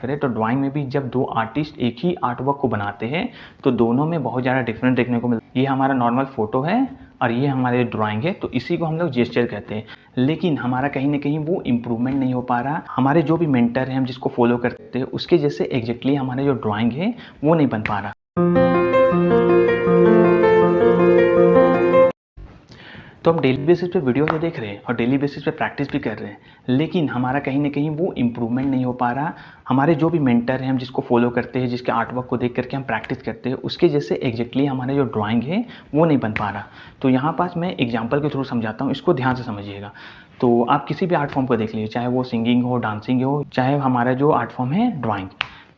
करें तो ड्राइंग में भी जब दो आर्टिस्ट एक ही आर्ट वर्क को बनाते हैं तो दोनों में बहुत ज़्यादा डिफरेंस देखने को मिलता है। ये हमारा नॉर्मल फोटो है और ये हमारे ड्राइंग है, तो इसी को हम लोग जेस्चर कहते हैं। लेकिन हमारा कहीं ना कहीं वो इम्प्रूवमेंट नहीं हो पा रहा। हमारे जो भी मेंटर हैं, हम जिसको फॉलो करते हैं, उसके जैसे एग्जैक्टली हमारा जो ड्राइंग है वो नहीं बन पा रहा। तो हम डेली बेसिस पे वीडियो तो देख रहे हैं और डेली बेसिस पे प्रैक्टिस भी कर रहे हैं, लेकिन हमारा कहीं ना कहीं वो इम्प्रूवमेंट नहीं हो पा रहा। हमारे जो भी मेंटर हैं, हम जिसको फॉलो करते हैं, जिसके आर्ट वर्क को देख करके हम प्रैक्टिस करते हैं, उसके जैसे एग्जैक्टली हमारा जो ड्राइंग है वो नहीं बन पा रहा। तो यहाँ पास मैं एग्जाम्पल के थ्रू समझाता हूँ, इसको ध्यान से समझिएगा। तो आप किसी भी आर्ट फॉर्म को देख लीजिए, चाहे वो सिंगिंग हो, डांसिंग हो, चाहे हमारा जो आर्ट फॉर्म है ड्राइंग,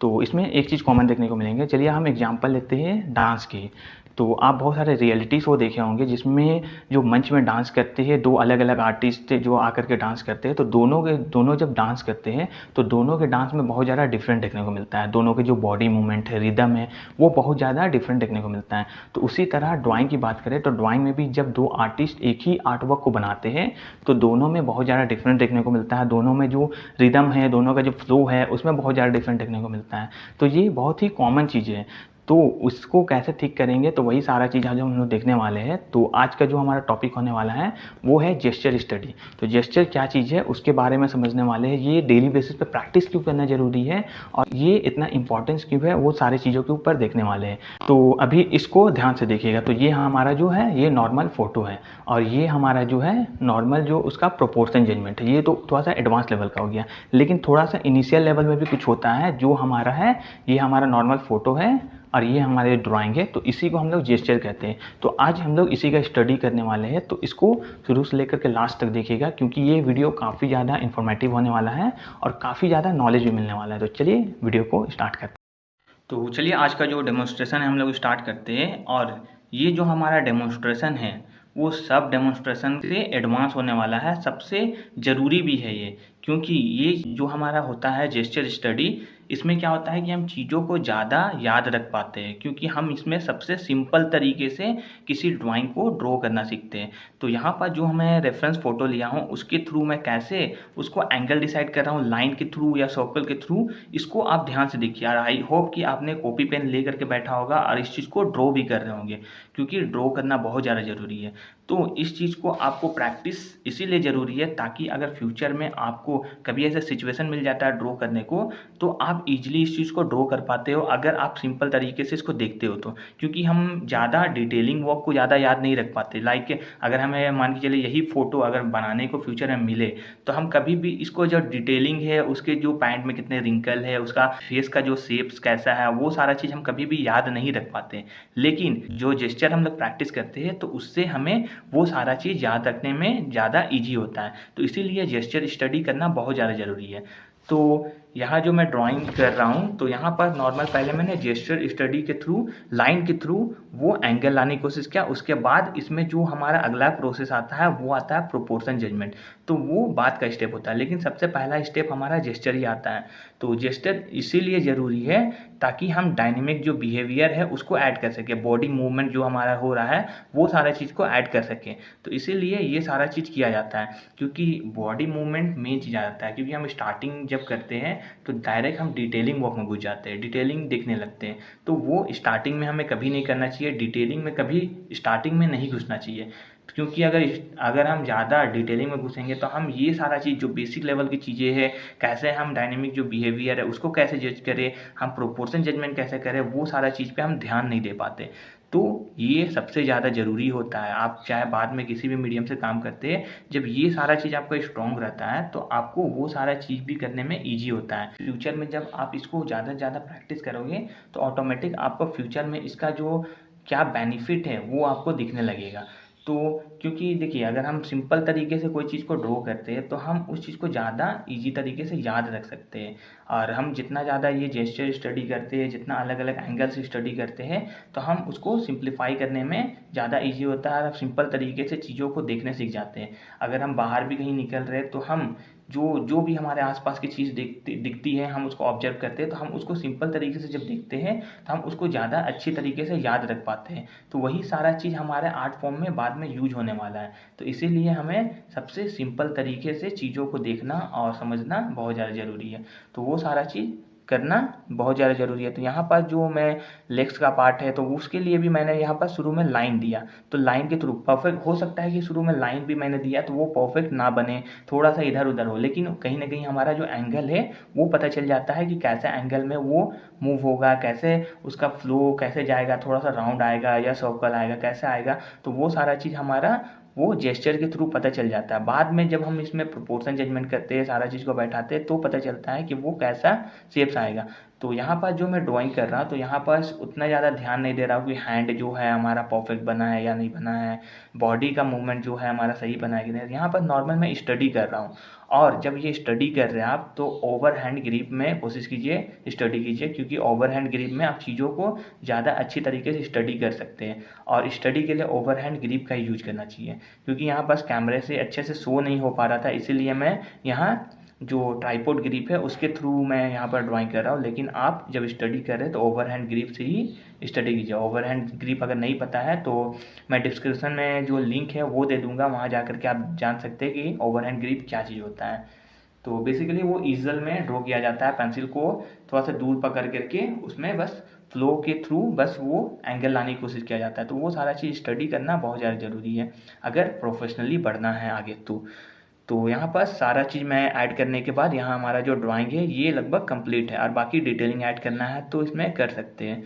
तो इसमें एक चीज़ कॉमन देखने को मिलेंगे। चलिए हम एग्जाम्पल लेते हैं डांस की। तो आप बहुत सारे रियलिटी शो देखे होंगे जिसमें जो मंच में डांस करते हैं दो अलग अलग आर्टिस्ट जो आकर के डांस करते हैं, तो दोनों जब डांस करते हैं तो दोनों के डांस में बहुत ज़्यादा डिफरेंट देखने को मिलता है। दोनों के जो बॉडी मूवमेंट है, रिदम है, वो बहुत ज़्यादा डिफरेंट देखने को मिलता है। तो उसी तरह ड्राइंग की बात करें तो ड्राइंग में भी जब दो आर्टिस्ट एक ही आर्ट वर्क को बनाते हैं तो दोनों में बहुत ज़्यादा डिफरेंट देखने को मिलता है। दोनों में जो रिदम है, दोनों का जो फ्लो है, उसमें बहुत ज़्यादा डिफरेंट देखने को मिलता है। तो ये बहुत ही कॉमन चीज़ें हैं। तो उसको कैसे ठीक करेंगे, तो वही सारा चीज़ आज हम लोग देखने वाले हैं। तो आज का जो हमारा टॉपिक होने वाला है वो है जेस्चर स्टडी। तो जेस्चर क्या चीज़ है उसके बारे में समझने वाले हैं। ये डेली बेसिस पे प्रैक्टिस क्यों करना ज़रूरी है और ये इतना इंपॉर्टेंस क्यों है, वो सारी चीज़ों के ऊपर देखने वाले हैं। तो अभी इसको ध्यान से देखिएगा। तो ये हमारा जो है ये नॉर्मल फोटो है और ये हमारा जो है नॉर्मल जो उसका प्रोपोर्शन जजमेंट है। ये तो थोड़ा सा एडवांस लेवल का हो गया, लेकिन थोड़ा सा इनिशियल लेवल में भी कुछ होता है। जो हमारा है ये हमारा नॉर्मल फोटो है और ये हमारे ड्राइंग है, तो इसी को हम लोग जेस्चर कहते हैं। तो आज हम लोग इसी का स्टडी करने वाले हैं। तो इसको शुरू से लेकर के लास्ट तक देखिएगा, क्योंकि ये वीडियो काफ़ी ज़्यादा इन्फॉर्मेटिव होने वाला है और काफ़ी ज़्यादा नॉलेज भी मिलने वाला है। तो चलिए वीडियो को स्टार्ट करते हैं। तो चलिए आज का जो डेमोन्स्ट्रेशन है हम लोग स्टार्ट करते हैं। और ये जो हमारा डेमोन्स्ट्रेशन है वो सब डेमोन्स्ट्रेशन से एडवांस होने वाला है, सबसे ज़रूरी भी है ये। क्योंकि ये जो हमारा होता है जेस्चर स्टडी, इसमें क्या होता है कि हम चीज़ों को ज़्यादा याद रख पाते हैं, क्योंकि हम इसमें सबसे सिंपल तरीके से किसी ड्राइंग को ड्रॉ करना सीखते हैं। तो यहाँ पर जो मैं रेफरेंस फ़ोटो लिया हूँ उसके थ्रू मैं कैसे उसको एंगल डिसाइड कर रहा हूँ, लाइन के थ्रू या सर्कल के थ्रू, इसको आप ध्यान से देखिए। और आई होप कि आपने कॉपी पेन ले करके बैठा होगा और इस चीज़ को ड्रॉ भी कर रहे होंगे, क्योंकि ड्रॉ करना बहुत ज़्यादा ज़रूरी है। तो इस चीज़ को आपको प्रैक्टिस इसीलिए ज़रूरी है ताकि अगर फ्यूचर में आपको कभी ऐसा सिचुएशन मिल जाता है ड्रॉ करने को, तो आप इजीली इस चीज़ को ड्रॉ कर पाते हो, अगर आप सिंपल तरीके से इसको देखते हो तो। क्योंकि हम ज़्यादा डिटेलिंग वर्क को ज़्यादा याद नहीं रख पाते। लाइक अगर हमें मान के चलिए यही फ़ोटो अगर बनाने को फ्यूचर में मिले, तो हम कभी भी इसको जो डिटेलिंग है, उसके जो पैंट में कितने रिंकल है, उसका फेस का जो शेप्स कैसा है, वो सारा चीज़ हम कभी भी याद नहीं रख पाते। लेकिन जो जेस्चर हम लोग प्रैक्टिस करते हैं तो उससे हमें वो सारा चीज़ याद रखने में ज़्यादा ईजी होता है। तो इसीलिए जेस्चर स्टडी करना बहुत ज़्यादा ज़रूरी है। तो यहाँ जो मैं ड्राइंग कर रहा हूँ, तो यहाँ पर नॉर्मल पहले मैंने जेस्चर स्टडी के थ्रू, लाइन के थ्रू वो एंगल लाने की कोशिश किया। उसके बाद इसमें जो हमारा अगला प्रोसेस आता है वो आता है प्रोपोर्शन जजमेंट। तो वो बाद का स्टेप होता है, लेकिन सबसे पहला स्टेप हमारा जेस्चर ही आता है। तो जेस्चर इसीलिए ज़रूरी है ताकि हम डायनेमिक जो बिहेवियर है उसको ऐड कर सकें, बॉडी मूवमेंट जो हमारा हो रहा है वो सारा चीज़ को ऐड कर सकें। तो इसीलिए ये सारा चीज़ किया जाता है, क्योंकि बॉडी मूवमेंट मेन चीज़ आ जाता है। क्योंकि हम स्टार्टिंग जब करते हैं तो डायरेक्ट हम डिटेलिंग वर्क में घुस जाते हैं, डिटेलिंग देखने लगते हैं। तो वो स्टार्टिंग में हमें कभी नहीं करना चाहिए, डिटेलिंग में कभी स्टार्टिंग में नहीं घुसना चाहिए। क्योंकि अगर हम ज़्यादा डिटेलिंग में घुसेंगे तो हम ये सारा चीज़ जो बेसिक लेवल की चीज़ें हैं, कैसे हम डायनेमिक जो बिहेवियर है उसको कैसे जज करें, हम प्रोपोर्शन जजमेंट कैसे करें, वो सारा चीज़ पे हम ध्यान नहीं दे पाते। तो ये सबसे ज़्यादा ज़रूरी होता है। आप चाहे बाद में किसी भी मीडियम से काम करते हैं, जब ये सारा चीज़ आपका स्ट्रॉन्ग रहता है तो आपको वो सारा चीज़ भी करने में ईजी होता है। फ्यूचर में जब आप इसको ज़्यादा से ज़्यादा प्रैक्टिस करोगे तो ऑटोमेटिक आपको फ्यूचर में इसका जो क्या बेनिफिट है वो आपको दिखने लगेगा। तो क्योंकि देखिए अगर हम सिंपल तरीके से कोई चीज़ को ड्रॉ करते हैं तो हम उस चीज़ को ज़्यादा ईजी तरीके से याद रख सकते हैं। और हम जितना ज़्यादा ये जेस्चर स्टडी करते हैं, जितना अलग अलग एंगल से स्टडी करते हैं, तो हम उसको सिंप्लीफाई करने में ज़्यादा ईजी होता है और सिंपल तरीके से चीज़ों को देखने सीख जाते हैं। अगर हम बाहर भी कहीं निकल रहे हैं तो हम जो भी हमारे आसपास की चीज़ दिखती है, हम उसको ऑब्जर्व करते हैं, तो हम उसको सिंपल तरीके से जब देखते हैं तो हम उसको ज़्यादा अच्छी तरीके से याद रख पाते हैं। तो वही सारा चीज़ हमारे आर्ट फॉर्म में बाद में यूज होने वाला है। तो इसीलिए हमें सबसे सिंपल तरीके से चीज़ों को देखना और समझना बहुत ज़्यादा ज़रूरी है। तो वो सारा चीज़ करना बहुत ज़्यादा ज़रूरी है। तो यहाँ पर जो मैं लेग्स का पार्ट है तो उसके लिए भी मैंने यहाँ पर शुरू में लाइन दिया, तो लाइन के थ्रू परफेक्ट हो सकता है कि शुरू में लाइन भी मैंने दिया तो वो परफेक्ट ना बने, थोड़ा सा इधर उधर हो, लेकिन कहीं ना कहीं हमारा जो एंगल है वो पता चल जाता है कि कैसे एंगल में वो मूव होगा, कैसे उसका फ्लो कैसे जाएगा, थोड़ा सा राउंड आएगा या सर्कल आएगा, कैसे आएगा, तो वो सारा चीज़ हमारा वो जेस्चर के थ्रू पता चल जाता है। बाद में जब हम इसमें प्रोपोर्शन जजमेंट करते हैं, सारा चीज़ को बैठाते हैं, तो पता चलता है कि वो कैसा शेप्स आएगा। तो यहाँ पर जो मैं ड्राइंग कर रहा, तो यहाँ पर उतना ज़्यादा ध्यान नहीं दे रहा हूँ कि हैंड जो है हमारा परफेक्ट बना है या नहीं बना है, बॉडी का मूवमेंट जो है हमारा सही बना है कि नहीं। यहाँ पर नॉर्मल मैं स्टडी कर रहा हूँ, और जब ये स्टडी कर रहे हैं आप तो ओवर हैंड ग्रिप में कोशिश कीजिए, स्टडी कीजिए, क्योंकि ओवर हैंड ग्रिप में आप चीज़ों को ज़्यादा अच्छी तरीके से स्टडी कर सकते हैं। और स्टडी के लिए ओवर हैंड ग्रिप का यूज करना चाहिए, क्योंकि यहाँ बस कैमरे से अच्छे से शो नहीं हो पा रहा था, इसीलिए मैं यहाँ जो ट्राइपॉड ग्रिप है उसके थ्रू मैं यहाँ पर ड्राइंग कर रहा हूँ। लेकिन आप जब स्टडी कर रहे हैं तो ओवर हैंड ग्रिप से ही स्टडी कीजिए। ओवर हैंड ग्रिप अगर नहीं पता है तो मैं डिस्क्रिप्शन में जो लिंक है वो दे दूँगा, वहाँ जा कर के आप जान सकते हैं कि ओवर हैंड ग्रिप क्या चीज़ होता है। तो बेसिकली वो ईजल में ड्रॉ किया जाता है, पेंसिल को थोड़ा सा दूर पकड़ करके उसमें बस फ्लो के थ्रू बस वो एंगल लाने की कोशिश किया जाता है। तो वो सारा चीज़ स्टडी करना बहुत ज़्यादा ज़रूरी है अगर प्रोफेशनली बढ़ना है आगे। तो यहाँ पर सारा चीज़ मैं ऐड करने के बाद यहाँ हमारा जो ड्राइंग है ये लगभग कंप्लीट है, और बाकी डिटेलिंग ऐड करना है तो इसमें कर सकते हैं।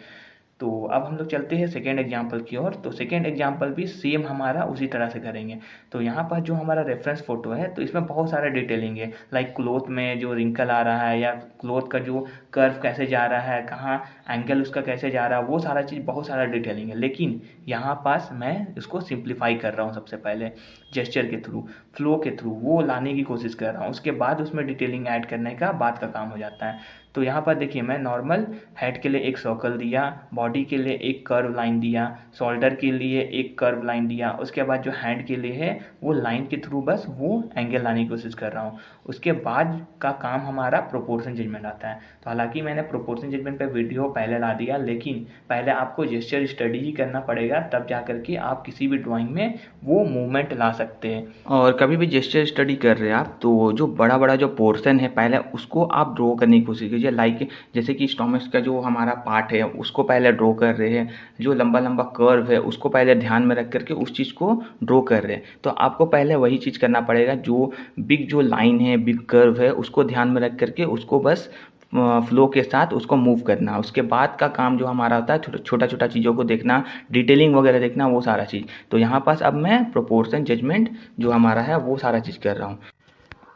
तो अब हम लोग चलते हैं सेकेंड एग्जाम्पल की ओर। तो सेकेंड एग्जाम्पल भी सेम हमारा उसी तरह से करेंगे। तो यहाँ पर जो हमारा रेफरेंस फ़ोटो है तो इसमें बहुत सारा डिटेलिंग है, लाइक क्लोथ में जो रिंकल आ रहा है या क्लोथ का जो कर्व कैसे जा रहा है, कहाँ एंगल उसका कैसे जा रहा है, वो सारा चीज़ बहुत सारा डिटेलिंग है। लेकिन यहाँ पास मैं इसको सिंप्लीफाई कर रहा हूँ, सबसे पहले जेस्चर के थ्रू, फ्लो के थ्रू वो लाने की कोशिश कर रहा हूँ, उसके बाद उसमें डिटेलिंग ऐड करने का बात का काम हो जाता है। तो यहाँ पर देखिए मैं नॉर्मल हेड के लिए एक सर्कल दिया, बॉडी के लिए एक कर्व लाइन दिया, शोल्डर के लिए एक कर्व लाइन दिया, उसके बाद जो हैंड के लिए है वो लाइन के थ्रू बस वो एंगल लाने की कोशिश कर रहा हूँ। उसके बाद का काम हमारा प्रोपोर्शन जजमेंट आता है। तो हालांकि मैंने प्रोपोर्शन जजमेंट पे वीडियो पहले ला दिया, लेकिन पहले आपको जेस्चर स्टडी ही करना पड़ेगा, तब जा करके आप किसी भी ड्राइंग में वो मूवमेंट ला सकते हैं। और कभी भी जेस्चर स्टडी कर रहे हैं आप तो जो बड़ा बड़ा जो पोर्शन है पहले उसको आप ड्रॉ करने की कोशिश कीजिए। लाइक जैसे कि स्टोमच का जो हमारा पार्ट है उसको पहले ड्रॉ कर रहे हैं, जो लंबा लंबा कर्व है उसको पहले ध्यान में रख करके उस चीज़ को ड्रॉ कर रहे हैं। तो आपको पहले वही चीज़ करना पड़ेगा, जो बिग जो लाइन है, बिग कर्व है, उसको ध्यान में रख करके उसको बस फ्लो के साथ उसको मूव करना। उसके बाद का काम जो हमारा होता है छोटा छोटा चीज़ों को देखना, डिटेलिंग वगैरह देखना, वो सारा चीज़। तो यहाँ पास अब मैं प्रोपोर्शन जजमेंट जो हमारा है वो सारा चीज़ कर रहा हूँ।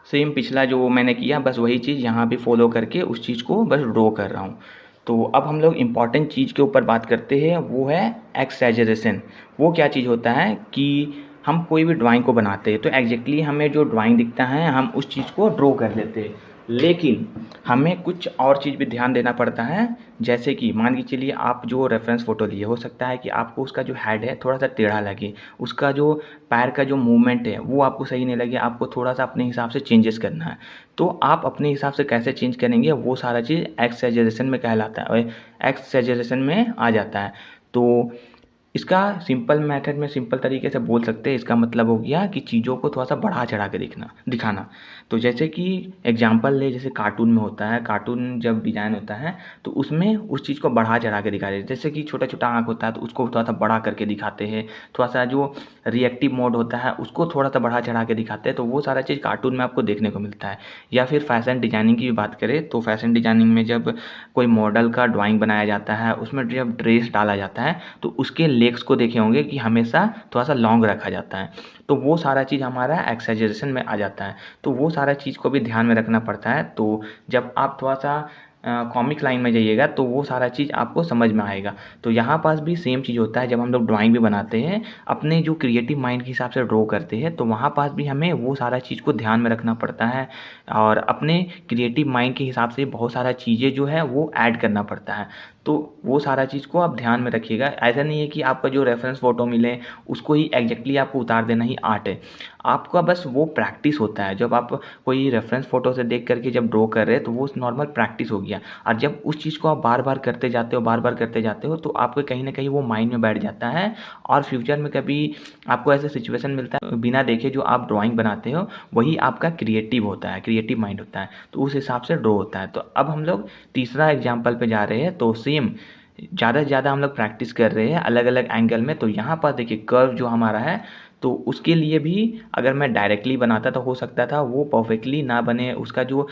सेम पिछला जो मैंने किया बस वही चीज़ यहाँ भी फॉलो करके उस चीज़ को बस ड्रॉ कर रहा हूँ। तो अब हम लोग इम्पॉर्टेंट चीज़ के ऊपर बात करते हैं, वो है एक्सैजरेशन। वो क्या चीज़ होता है कि हम कोई भी ड्राइंग को बनाते हैं तो एग्जैक्टली हमें जो ड्राइंग दिखता है हम उस चीज़ को ड्रॉ कर लेते हैं, लेकिन हमें कुछ और चीज़ भी ध्यान देना पड़ता है। जैसे कि मान के चलिए आप जो रेफरेंस फ़ोटो लिए, हो सकता है कि आपको उसका जो हेड है थोड़ा सा टेढ़ा लगे, उसका जो पैर का जो मूवमेंट है वो आपको सही नहीं लगे, आपको थोड़ा सा अपने हिसाब से चेंजेस करना है। तो आप अपने हिसाब से कैसे चेंज करेंगे वो सारा चीज़ एक्सैजरेशन में कहलाता है और एक्सैजरेशन में आ जाता है। तो इसका सिंपल मेथड में सिंपल तरीके से बोल सकते हैं, इसका मतलब हो गया कि चीज़ों को थोड़ा सा बढ़ा चढ़ा के दिखाना। तो जैसे कि एग्जांपल ले, जैसे कार्टून में होता है, कार्टून जब डिज़ाइन होता है तो उसमें उस चीज़ को बढ़ा चढ़ा के दिखा देते हैं। जैसे कि छोटा छोटा आँख होता है तो उसको थोड़ा सा बड़ा करके दिखाते हैं, थोड़ा सा जो रिएक्टिव मोड होता है उसको थोड़ा सा बढ़ा चढ़ा के दिखाते हैं। तो वो सारा चीज़ कार्टून में आपको देखने को मिलता है। या फिर फैशन डिज़ाइनिंग की भी बात करें तो फैशन डिज़ाइनिंग में जब कोई मॉडल का ड्राइंग बनाया जाता है, उसमें जब ड्रेस डाला जाता है तो उसके लेग्स को देखे होंगे कि हमेशा थोड़ा सा लॉन्ग रखा जाता है। तो वो सारा चीज़ हमारा एक्सैजरेशन में आ जाता है। तो वो सारा चीज़ को भी ध्यान में रखना पड़ता है। तो जब आप थोड़ा सा कॉमिक लाइन में जाइएगा तो वो सारा चीज़ आपको समझ में आएगा। तो यहाँ पास भी सेम चीज़ होता है, जब हम लोग ड्राइंग भी बनाते हैं अपने जो क्रिएटिव माइंड के हिसाब से ड्रॉ करते हैं तो वहाँ पास भी हमें वो सारा चीज़ को ध्यान में रखना पड़ता है, और अपने क्रिएटिव माइंड के हिसाब से बहुत सारा चीज़ें जो है वो ऐड करना पड़ता है। तो वो सारा चीज़ को आप ध्यान में रखिएगा। ऐसा नहीं है कि आपका जो रेफरेंस फ़ोटो मिले उसको ही एग्जैक्टली आपको उतार देना ही आर्ट है। आपका बस वो प्रैक्टिस होता है। जब आप कोई रेफरेंस फ़ोटो से देख करके जब ड्रॉ कर रहे हैं तो वो नॉर्मल प्रैक्टिस हो गया, और जब उस चीज़ को आप बार बार करते जाते हो, बार बार करते जाते हो, तो आपके कहीं ना कहीं वो माइंड में बैठ जाता है। और फ्यूचर में कभी आपको ऐसा सिचुएशन मिलता है, बिना देखे जो आप ड्राइंग बनाते हो वही आपका क्रिएटिव होता है, क्रिएटिव माइंड होता है, तो उस हिसाब से ड्रॉ होता है। तो अब हम लोग तीसरा एग्जाम्पल पे जा रहे हैं। तो सेम ज़्यादा से ज़्यादा हम लोग प्रैक्टिस कर रहे हैं अलग अलग एंगल में। तो यहाँ पर देखिए कर्व जो हमारा है, तो उसके लिए भी अगर मैं डायरेक्टली बनाता तो हो सकता था वो परफेक्टली ना बने, उसका जो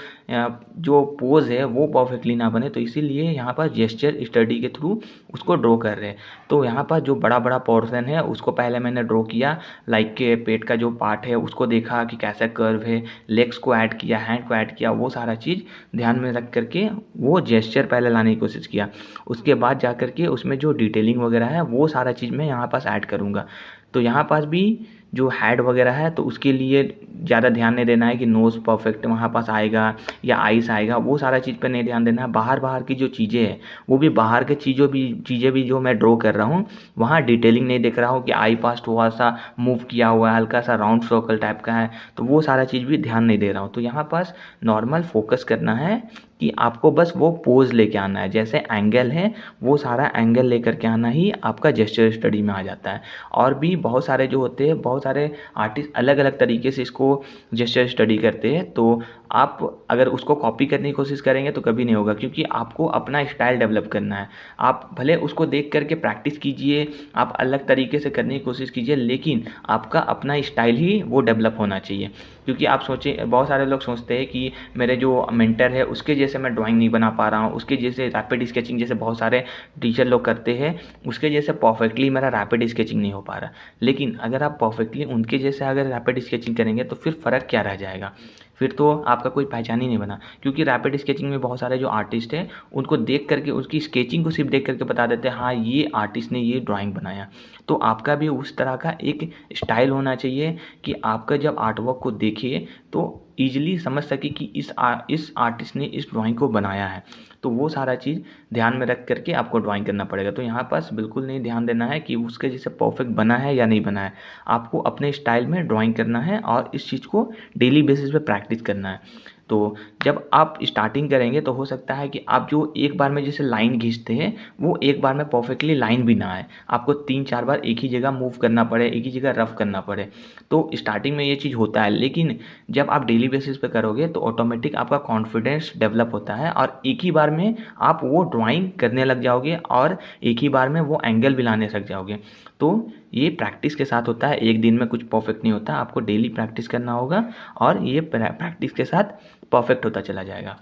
पोज़ है वो परफेक्टली ना बने। तो इसीलिए यहाँ पर जेस्चर स्टडी के थ्रू उसको ड्रॉ कर रहे हैं। तो यहाँ पर जो बड़ा बड़ा पोर्शन है उसको पहले मैंने ड्रॉ किया, लाइक के पेट का जो पार्ट है उसको देखा कि कैसा कर्व है, लेग्स को ऐड किया, हैंड को ऐड किया, वो सारा चीज़ ध्यान में रख करके वो जेस्चर पहले लाने की कोशिश किया। उसके बाद जा कर के उसमें जो डिटेलिंग वगैरह है वो सारा चीज़ मैं यहाँ पास ऐड करूँगा। तो यहाँ पास भी जो हेड वगैरह है तो उसके लिए ज़्यादा ध्यान नहीं देना है कि नोज़ परफेक्ट वहाँ पास आएगा या आइस आएगा, वो सारा चीज़ पे नहीं ध्यान देना है। बाहर की जो चीज़ें हैं वो भी बाहर के चीज़ें भी जो मैं ड्रॉ कर रहा हूँ वहाँ डिटेलिंग नहीं देख रहा हूँ कि आई पास थोड़ा सा मूव किया हुआ है, हल्का सा राउंड सर्कल टाइप का है, तो वो सारा चीज़ भी ध्यान नहीं दे रहा हूँ। तो यहाँ पास नॉर्मल फोकस करना है कि आपको बस वो पोज लेके आना है, जैसे एंगल है वो सारा एंगल लेकर के आना ही आपका जेस्चर स्टडी में आ जाता है। और भी बहुत सारे जो होते हैं, बहुत सारे आर्टिस्ट अलग अलग तरीके से इसको जेस्चर स्टडी करते हैं। तो आप अगर उसको कॉपी करने की कोशिश करेंगे तो कभी नहीं होगा, क्योंकि आपको अपना स्टाइल डेवलप करना है। आप भले उसको देख करके प्रैक्टिस कीजिए, आप अलग तरीके से करने की कोशिश कीजिए, लेकिन आपका अपना स्टाइल ही वो डेवलप होना चाहिए। क्योंकि आप सोचें, बहुत सारे लोग सोचते हैं कि मेरे जो मेंटर है उसके जैसे मैं ड्राइंग नहीं बना पा रहा हूँ, उसके जैसे रैपिड स्केचिंग जैसे बहुत सारे टीचर लोग करते हैं उसके जैसे परफेक्टली मेरा रैपिड स्केचिंग नहीं हो पा रहा। लेकिन अगर आप परफेक्टली उनके जैसे अगर रैपिड स्केचिंग करेंगे तो फिर फ़र्क क्या रह जाएगा, फिर तो आपका कोई पहचान ही नहीं बना। क्योंकि रैपिड स्केचिंग में बहुत सारे जो आर्टिस्ट हैं उनको देख करके, उसकी स्केचिंग को सिर्फ देख करके बता देते हैं हाँ ये आर्टिस्ट ने ये ड्राइंग बनाया। तो आपका भी उस तरह का एक स्टाइल होना चाहिए कि आपका जब आर्टवर्क को देखिए तो ईजिली समझ सके कि इस आर्टिस्ट ने इस ड्राइंग को बनाया है। तो वो सारा चीज़ ध्यान में रख करके आपको ड्राइंग करना पड़ेगा। तो यहाँ पास बिल्कुल नहीं ध्यान देना है कि उसके जैसे परफेक्ट बना है या नहीं बना है, आपको अपने स्टाइल में ड्राइंग करना है और इस चीज़ को डेली बेसिस पे प्रैक्टिस करना है। तो जब आप स्टार्टिंग करेंगे तो हो सकता है कि आप जो एक बार में जैसे लाइन खींचते हैं वो एक बार में परफेक्टली लाइन भी ना आए, आपको 3-4 बार एक ही जगह मूव करना पड़े, एक ही जगह रफ करना पड़े। तो स्टार्टिंग में ये चीज़ होता है, लेकिन जब आप डेली बेसिस पे करोगे तो ऑटोमेटिक आपका कॉन्फिडेंस डेवलप होता है और एक ही बार में आप वो ड्राइंग करने लग जाओगे और एक ही बार में वो एंगल भी लाने लग जाओगे। तो ये प्रैक्टिस के साथ होता है, एक दिन में कुछ परफेक्ट नहीं होता, आपको डेली प्रैक्टिस करना होगा और ये प्रैक्टिस के साथ परफेक्ट होता चला जाएगा।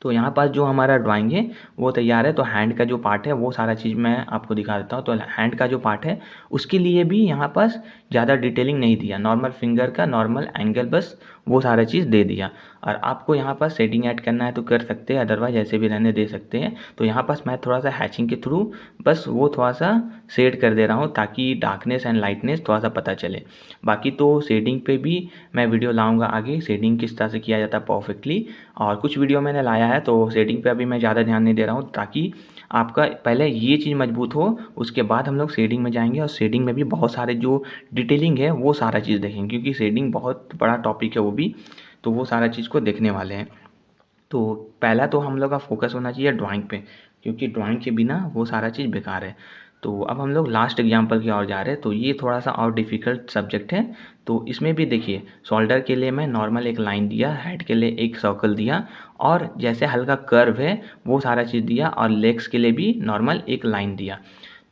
तो यहाँ पास जो हमारा ड्राइंग है वो तैयार है। तो हैंड का जो पार्ट है वो सारा चीज़ मैं आपको दिखा देता हूँ। तो हैंड का जो पार्ट है उसके लिए भी यहाँ पास ज़्यादा डिटेलिंग नहीं दिया, नॉर्मल फिंगर का नॉर्मल एंगल बस वो सारा चीज़ दे दिया। और आपको यहाँ पास शेडिंग ऐड करना है तो कर सकते हैं, अदरवाइज ऐसे भी रहने दे सकते हैं। तो यहाँ पास मैं थोड़ा सा हैचिंग के थ्रू बस वो थोड़ा सा शेड कर दे रहा हूँ ताकि डार्कनेस एंड लाइटनेस थोड़ा सा पता चले। बाकी तो शेडिंग पे भी मैं वीडियो लाऊंगा आगे, शेडिंग किस तरह से किया जाता है परफेक्टली, और कुछ वीडियो मैंने लाया है। तो शेडिंग पे अभी मैं ज़्यादा ध्यान नहीं दे रहा हूँ ताकि आपका पहले ये चीज़ मजबूत हो, उसके बाद हम लोग शेडिंग में जाएंगे। और शेडिंग में भी बहुत सारे जो डिटेलिंग है वो सारा चीज़ देखेंगे, क्योंकि शेडिंग बहुत बड़ा टॉपिक है वो भी, तो वो सारा चीज़ को देखने वाले हैं। तो पहला तो हम लोग का फोकस होना चाहिए ड्राइंग पे, क्योंकि ड्राइंग के बिना वो सारा चीज़ बेकार है। तो अब हम लोग लास्ट एग्जांपल की ओर जा रहे हैं। तो ये थोड़ा सा और डिफ़िकल्ट सब्जेक्ट है। तो इसमें भी देखिए, शोल्डर के लिए मैं नॉर्मल एक लाइन दिया, हेड के लिए एक सर्कल दिया, और जैसे हल्का कर्व है वो सारा चीज़ दिया, और लेग्स के लिए भी नॉर्मल एक लाइन दिया।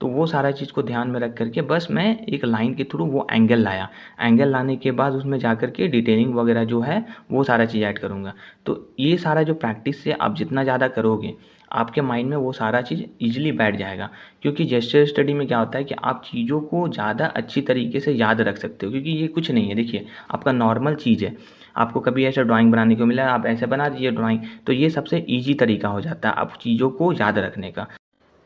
तो वो सारा चीज़ को ध्यान में रख करके बस मैं एक लाइन के थ्रू वो एंगल लाया। एंगल लाने के बाद उसमें जा कर के डिटेलिंग वगैरह जो है वो सारा चीज़ ऐड करूँगा। तो ये सारा जो प्रैक्टिस से आप जितना ज़्यादा करोगे आपके माइंड में वो सारा चीज़ ईजिली बैठ जाएगा। क्योंकि जेस्चर स्टडी में क्या होता है कि आप चीज़ों को ज़्यादा अच्छी तरीके से याद रख सकते हो, क्योंकि ये कुछ नहीं है। देखिए, आपका नॉर्मल चीज़ है, आपको कभी ऐसा ड्राइंग बनाने को मिला, आप ऐसे बना दीजिए ड्राइंग, तो ये सबसे ईजी तरीका हो जाता है आप चीज़ों को याद रखने का।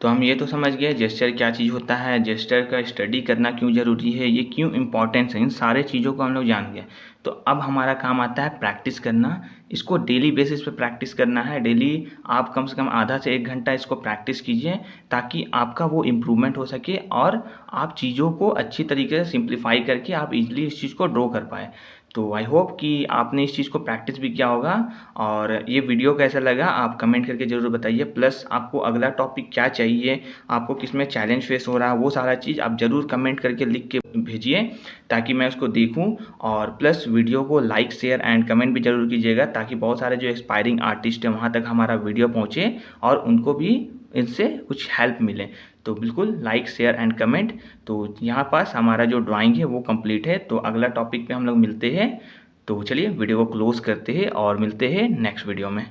तो हम ये तो समझ गए जेस्चर क्या चीज़ होता है, जेस्चर का स्टडी करना क्यों ज़रूरी है, ये क्यों इम्पोर्टेंस है, इन सारे चीज़ों को हम लोग जान गए। तो अब हमारा काम आता है प्रैक्टिस करना। इसको डेली बेसिस पे प्रैक्टिस करना है। डेली आप कम से कम आधा से 1 घंटा इसको प्रैक्टिस कीजिए ताकि आपका वो इम्प्रूवमेंट हो सके और आप चीज़ों को अच्छी तरीके से सिंप्लीफाई करके आप इजीली इस चीज़ को ड्रॉ कर पाएँ। तो आई होप कि आपने इस चीज़ को प्रैक्टिस भी किया होगा और ये वीडियो कैसा लगा आप कमेंट करके ज़रूर बताइए। प्लस आपको अगला टॉपिक क्या चाहिए, आपको किस में चैलेंज फेस हो रहा है, वो सारा चीज़ आप ज़रूर कमेंट करके लिख के भेजिए ताकि मैं उसको देखूं। और प्लस वीडियो को लाइक शेयर एंड कमेंट भी ज़रूर कीजिएगा ताकि बहुत सारे जो एस्पायरिंग आर्टिस्ट हैं वहाँ तक हमारा वीडियो पहुँचे और उनको भी इनसे कुछ हेल्प मिले। तो बिल्कुल लाइक शेयर एंड कमेंट। तो यहाँ पास हमारा जो ड्राइंग है वो कंप्लीट है। तो अगला टॉपिक पे हम लोग मिलते हैं। तो चलिए वीडियो को क्लोज करते हैं और मिलते हैं नेक्स्ट वीडियो में।